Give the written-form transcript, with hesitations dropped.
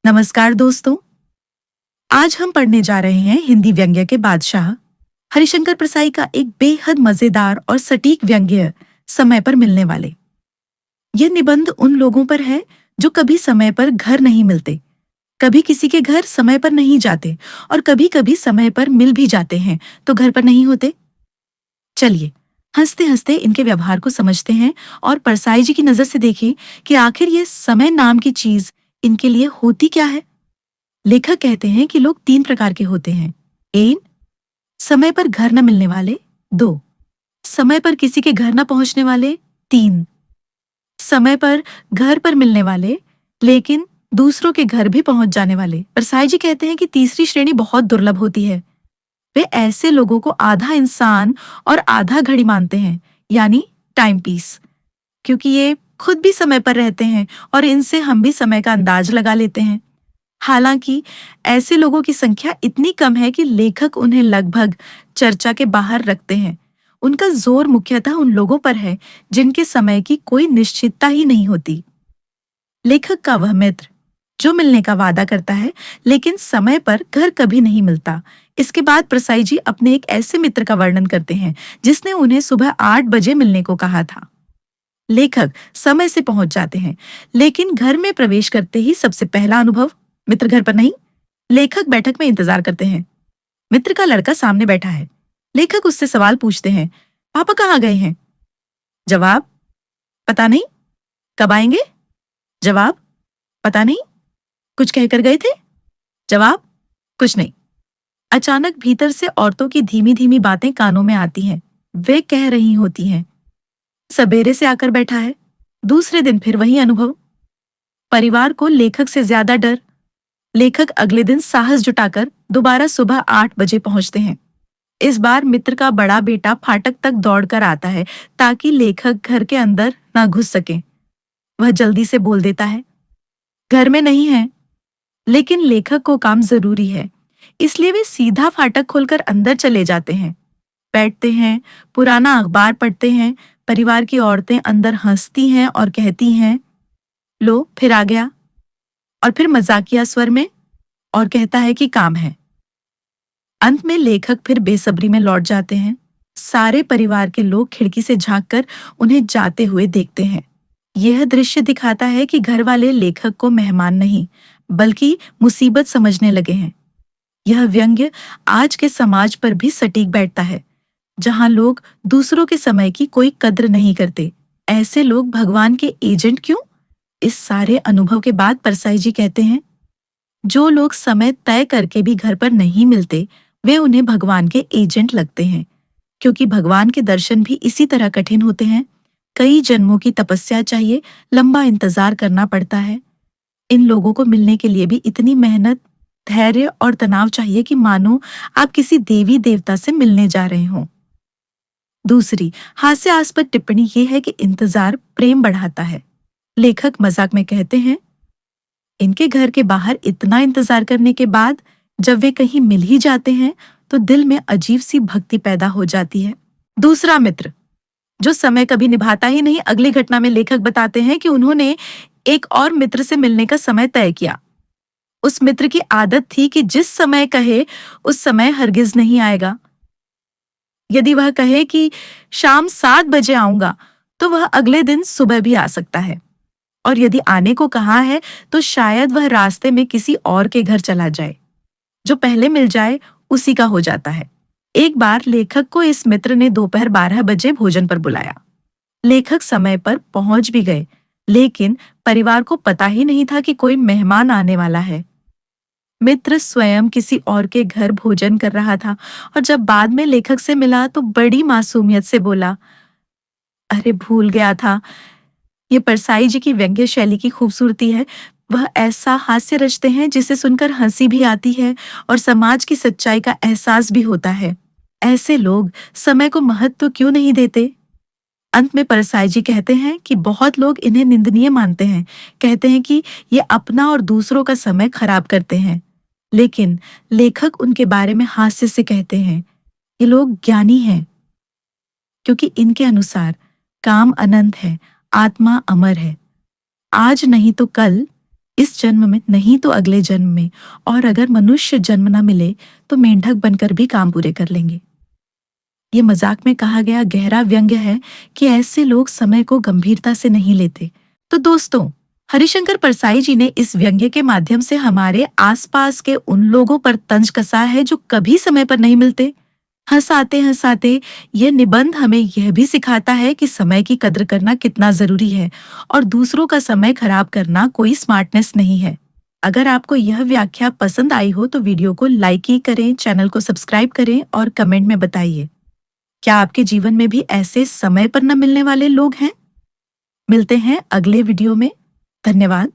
नमस्कार दोस्तों। आज हम पढ़ने जा रहे हैं हिंदी व्यंग्य के बादशाह हरिशंकर प्रसाई का एक बेहद मजेदार और सटीक व्यंग्य समय पर मिलने वाले। यह निबंध उन लोगों पर है जो कभी समय पर घर नहीं मिलते, कभी किसी के घर समय पर नहीं जाते और कभी कभी समय पर मिल भी जाते हैं तो घर पर नहीं होते। चलिए हंसते हंसते इनके व्यवहार को समझते हैं और परसाई जी की नजर से देखें कि आखिर ये समय नाम की चीज इनके लिए होती क्या है। लेखक कहते हैं कि लोग 3 प्रकार के होते हैं। 1, समय पर घर न मिलने वाले। 2, समय पर किसी के घर न पहुंचने वाले। 3, समय पर घर पर मिलने वाले लेकिन दूसरों के घर भी पहुंच जाने वाले। परसाई जी कहते हैं कि तीसरी श्रेणी बहुत दुर्लभ होती है। वे ऐसे लोगों को आधा इंसान और आधा घड़ी मानते हैं, यानी टाइम पीस, क्योंकि ये खुद भी समय पर रहते हैं और इनसे हम भी समय का अंदाज लगा लेते हैं। हालांकि ऐसे लोगों की संख्या इतनी कम है कि लेखक उन्हें लगभग चर्चा के बाहर रखते हैं। उनका जोर मुख्यतः उन लोगों पर है जिनके समय की कोई निश्चितता ही नहीं होती। लेखक का वह मित्र जो मिलने का वादा करता है लेकिन समय पर घर कभी नहीं मिलता। इसके बाद प्रसाई जी अपने एक ऐसे मित्र का वर्णन करते हैं जिसने उन्हें सुबह 8 बजे मिलने को कहा था। लेखक समय से पहुंच जाते हैं लेकिन घर में प्रवेश करते ही सबसे पहला अनुभव, मित्र घर पर नहीं। लेखक बैठक में इंतजार करते हैं। मित्र का लड़का सामने बैठा है। लेखक उससे सवाल पूछते हैं, पापा कहाँ गए हैं? जवाब, पता नहीं। कब आएंगे? जवाब, पता नहीं। कुछ कहकर गए थे? जवाब, कुछ नहीं। अचानक भीतर से औरतों की धीमी धीमी बातें कानों में आती हैं। वे कह रही होती हैं, सवेरे से आकर बैठा है। दूसरे दिन फिर वही अनुभव। परिवार को लेखक से ज्यादा डर। लेखक अगले दिन साहस जुटाकर दोबारा सुबह 8 बजे पहुंचते हैं। इस बार मित्र का बड़ा बेटा फाटक तक दौड़कर आता है ताकि लेखक घर के अंदर न घुस सके। वह जल्दी से बोल देता है, घर में नहीं है। लेकिन लेखक को काम जरूरी है, इसलिए वे सीधा फाटक खोलकर अंदर चले जाते हैं। बैठते हैं, पुराना अखबार पढ़ते हैं। परिवार की औरतें अंदर हंसती हैं और कहती हैं, लो फिर आ गया। और फिर मजाकिया स्वर में और कहता है कि काम है। अंत में लेखक फिर बेसब्री में लौट जाते हैं। सारे परिवार के लोग खिड़की से झांककर उन्हें जाते हुए देखते हैं। यह दृश्य दिखाता है कि घर वाले लेखक को मेहमान नहीं बल्कि मुसीबत समझने लगे हैं। यह व्यंग्य आज के समाज पर भी सटीक बैठता है, जहां लोग दूसरों के समय की कोई कद्र नहीं करते। ऐसे लोग भगवान के एजेंट क्यों? इस सारे अनुभव के बाद परसाई जी कहते हैं, जो लोग समय तय करके भी घर पर नहीं मिलते वे उन्हें भगवान के एजेंट लगते हैं, क्योंकि भगवान के दर्शन भी इसी तरह कठिन होते हैं। कई जन्मों की तपस्या चाहिए, लंबा इंतजार करना पड़ता है। इन लोगों को मिलने के लिए भी इतनी मेहनत, धैर्य और तनाव चाहिए कि मानो आप किसी देवी देवता से मिलने जा रहे हों। दूसरी हास्यास्पद टिप्पणी ये है कि इंतजार प्रेम बढ़ाता है। लेखक मजाक में कहते हैं, इनके घर के बाहर इतना इंतजार करने के बाद जब वे कहीं मिल ही जाते हैं तो दिल में अजीब सी भक्ति पैदा हो जाती है। दूसरा मित्र जो समय कभी निभाता ही नहीं। अगली घटना में लेखक बताते हैं कि उन्होंने एक और मित्र से मिलने का समय तय किया। उस मित्र की आदत थी कि जिस समय कहे उस समय हरगिज नहीं आएगा। यदि वह कहे कि शाम 7 बजे आऊंगा तो वह अगले दिन सुबह भी आ सकता है, और यदि आने को कहा है तो शायद वह रास्ते में किसी और के घर चला जाए। जो पहले मिल जाए उसी का हो जाता है। एक बार लेखक को इस मित्र ने दोपहर 12 बजे भोजन पर बुलाया। लेखक समय पर पहुंच भी गए, लेकिन परिवार को पता ही नहीं था कि कोई मेहमान आने वाला है। मित्र स्वयं किसी और के घर भोजन कर रहा था और जब बाद में लेखक से मिला तो बड़ी मासूमियत से बोला, अरे भूल गया था। ये परसाई जी की व्यंग्य शैली की खूबसूरती है। वह ऐसा हास्य रचते हैं जिसे सुनकर हंसी भी आती है और समाज की सच्चाई का एहसास भी होता है। ऐसे लोग समय को महत्व क्यों नहीं देते? अंत में परसाई जी कहते हैं कि बहुत लोग इन्हें निंदनीय मानते हैं, कहते हैं कि ये अपना और दूसरों का समय खराब करते हैं। लेकिन लेखक उनके बारे में हास्य से कहते हैं, ये लोग ज्ञानी हैं, क्योंकि इनके अनुसार काम अनंत है, आत्मा अमर है। आज नहीं तो कल इस जन्म में नहीं तो अगले जन्म में, और अगर मनुष्य जन्म न मिले तो मेंढक बनकर भी काम पूरे कर लेंगे। ये मजाक में कहा गया गहरा व्यंग्य है कि ऐसे लोग समय को गंभीरता से नहीं लेते। तो दोस्तों, हरिशंकर परसाई जी ने इस व्यंग्य के माध्यम से हमारे आसपास के उन लोगों पर तंज कसा है जो कभी समय पर नहीं मिलते। हंसाते हंसाते ये निबंध हमें यह भी सिखाता है कि समय की कद्र करना कितना जरूरी है और दूसरों का समय खराब करना कोई स्मार्टनेस नहीं है। अगर आपको यह व्याख्या पसंद आई हो तो वीडियो को लाइक ही करें, चैनल को सब्सक्राइब करें और कमेंट में बताइए, क्या आपके जीवन में भी ऐसे समय पर न मिलने वाले लोग हैं? मिलते हैं अगले वीडियो में। धन्यवाद।